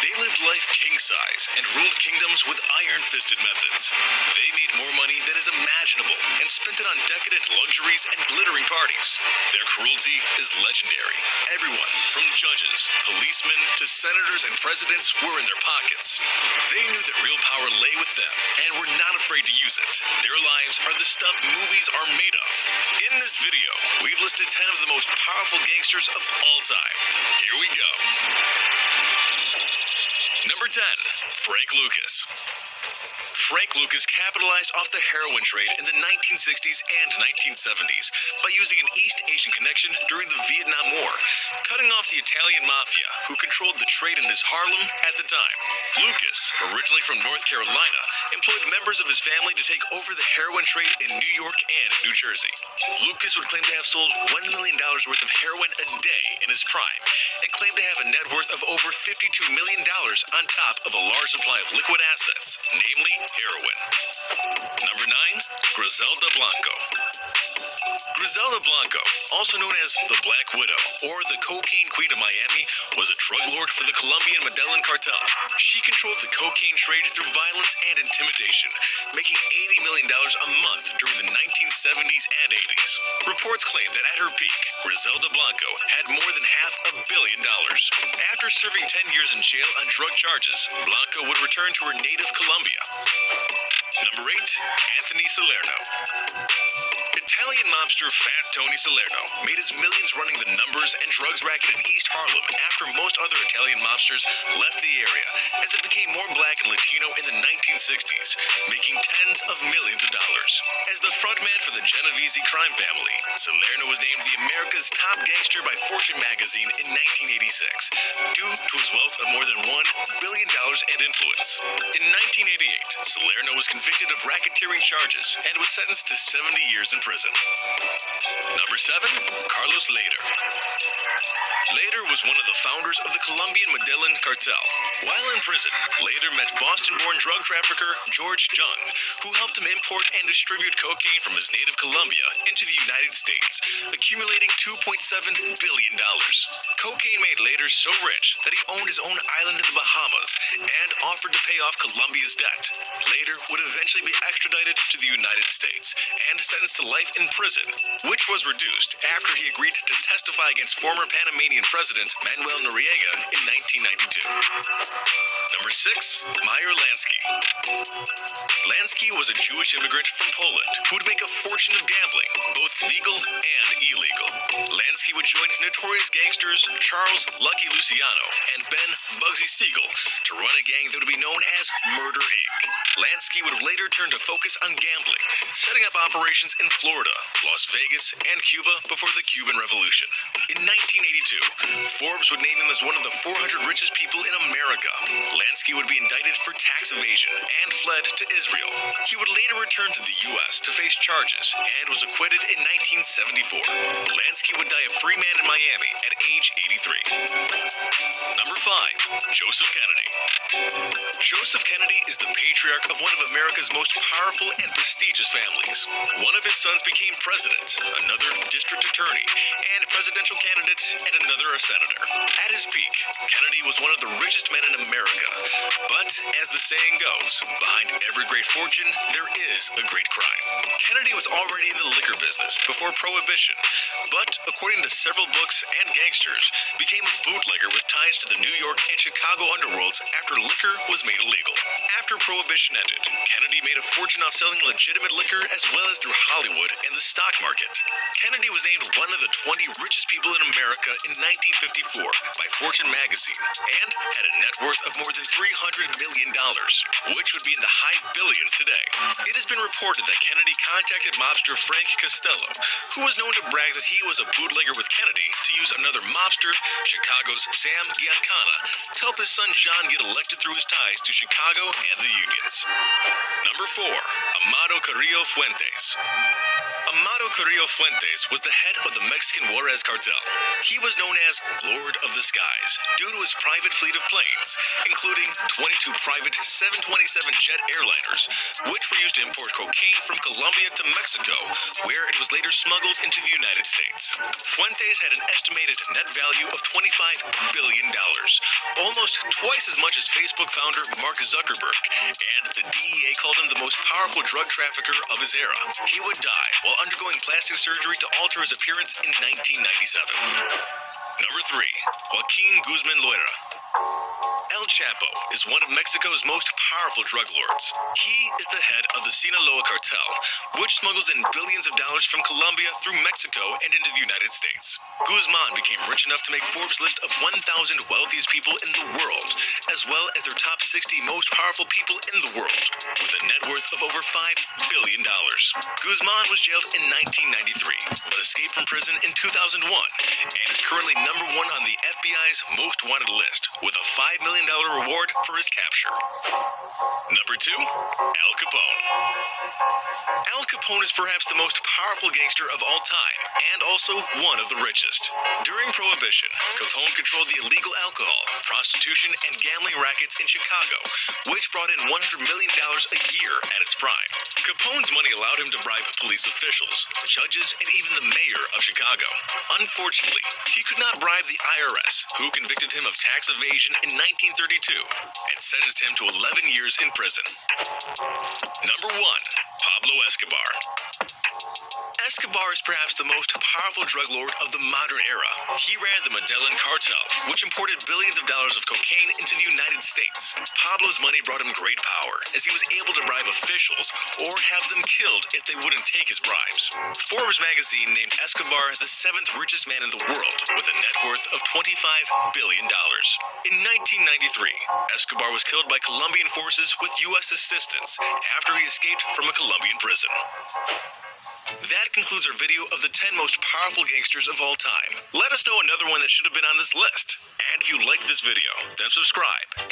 They lived life king-size and ruled kingdoms with iron-fisted methods. They made more money than is imaginable and spent it on decadent luxuries and glittering parties. Their cruelty is legendary. Everyone, from judges, policemen, to senators and presidents, were in their pockets. They knew that real power lay with them and were not afraid to use it. Their lives are the stuff movies are made of. In this video, we've listed 10 of the most powerful gangsters of all time. Here we go. Number 10, Frank Lucas. Frank Lucas capitalized off the heroin trade in the 1960s and 1970s by using an East Asian connection during the Vietnam War, cutting off the Italian mafia, who controlled the trade in his Harlem at the time. Lucas, originally from North Carolina, employed members of his family to take over the heroin trade in New York and New Jersey. Lucas would claim to have sold $1 million worth of heroin a day in his prime, and claimed to have a net worth of over $52 million on top of a large supply of liquid assets, namely heroin. Number 9, Griselda Blanco. Griselda Blanco, also known as the Black Widow or the Cocaine Queen of Miami, was a drug lord for the Colombian Medellin cartel. She controlled the cocaine trade through violence and intimidation, making $80 million a month during the 1970s and 80s. Reports claim that at her peak, Griselda Blanco had more than $500 million. After serving 10 years in jail on drug charges, Blanco would return to her native Colombia. Number 8, Anthony Salerno. Italian mobster Fat Tony Salerno made his millions running the numbers and drugs racket in East Harlem after most other Italian mobsters left the area, as it became more black and Latino in the 1960s, making tens of millions of dollars. As the frontman for the Genovese crime family, Salerno was named the America's top gangster by Fortune magazine in 1986, due to his wealth of more than $1 billion and influence. In 1988, Salerno was convicted of racketeering charges and was sentenced to 70 years in prison. Number 7, Carlos Lader. Lader was one of the founders of the Colombian Medellin cartel. While in prison, Lader met Boston-born drug trafficker George Jung, who helped him import and distribute cocaine from his native Colombia into the United States, accumulating $2.7 billion. Cocaine made Lader so rich that he owned his own island in the Bahamas and offered to pay off Colombia's debt. Lader would eventually be extradited to the United States and sentenced to life in prison, which was reduced after he agreed to testify against former Panamanian President Manuel Noriega in 1992. Number 6, Meyer Lansky. Lansky was a Jewish immigrant from Poland who would make a fortune of gambling, both legal and illegal. Lansky would join notorious gangsters Charles Lucky Luciano and Ben Bugsy Siegel to run a gang that would be known as Murder Inc. Lansky would later turn to focus on gambling, setting up operations in Florida, Las Vegas, and Cuba before the Cuban Revolution. In 1982, Forbes would name him as one of the 400 richest people in America. Lansky would be indicted for tax evasion and fled to Israel. He would later return to the U.S. to face charges and was acquitted in 1974. Lansky would die a free man in Miami at age 83. Number 5, Joseph Kennedy. Joseph Kennedy is the patriarch of one of America's most powerful and prestigious families. One of his sons became president, another district attorney, and presidential candidate, and another a senator. At his peak, Kennedy was one of the richest men in America. But, as the saying goes, behind every great fortune, there is a great crime. Kennedy was already in the liquor business before Prohibition, but, according to several books and gangsters, became a bootlegger with ties to the New York and Chicago underworlds after liquor was made illegal. After Prohibition ended, Kennedy made a fortune off selling legitimate liquor as well as through Hollywood and the stock market. Kennedy was named one of the 20 richest people in America in 1954 by Fortune magazine and had a net worth of more than $300 million, which would be in the high billions today. It has been reported that Kennedy contacted mobster Frank Costello, who was known to brag that he was a bootlegger with Kennedy, to use another mobster, Chicago's Sam Giancana, to help his son John get elected through his ties to Chicago and the unions. Number 4, Amado Carrillo Fuentes. Amado Carrillo Fuentes was the head of the Mexican Juarez cartel. He was known as Lord of the Skies due to his private fleet of planes, including 22 private 727 jet airliners, which were used to import cocaine from Colombia to Mexico, where it was later smuggled into the United States. Fuentes had an estimated net value of $25 billion, almost twice as much as Facebook founder Mark Zuckerberg, and the DEA called him the most powerful drug trafficker of his era. He would die while undergoing plastic surgery to alter his appearance in 1997. Number 3. Joaquin Guzman. El Chapo is one of Mexico's most powerful drug lords. He is the head of the Sinaloa cartel, which smuggles in billions of dollars from Colombia through Mexico and into the United States. Guzman became rich enough to make Forbes' list of 1,000 wealthiest people in the world, as well as their top 60 most powerful people in the world, with a net worth of over $5 billion. Guzman was jailed in 1993, but escaped from prison in 2001, and is currently number 1 on the FBI's most wanted list, with a $5 million reward for his capture. Number 2. Al Capone. Al Capone is perhaps the most powerful gangster of all time, and also one of the richest. During Prohibition, Capone controlled the illegal alcohol, prostitution, and gambling rackets in Chicago, which brought in $100 million a year at its prime. Capone's money allowed him to bribe police officials, judges, and even the mayor of Chicago. Unfortunately, he could not bribe the IRS, who convicted him of tax evasion in 1932 and sentenced him to 11 years in prison. Number 1. Pablo Escobar. Escobar is perhaps the most powerful drug lord of the modern era. He ran the Medellin cartel, which imported billions of dollars of cocaine into the United States. Pablo's money brought him great power, as he was able to bribe officials or have them killed if they wouldn't take his bribes. Forbes magazine named Escobar the 7th richest man in the world, with a net worth of $25 billion. In 1993, Escobar was killed by Colombian forces with U.S. assistance after he escaped from a Colombian prison. That concludes our video of the 10 most powerful gangsters of all time. Let us know another one that should have been on this list. And if you liked this video, then subscribe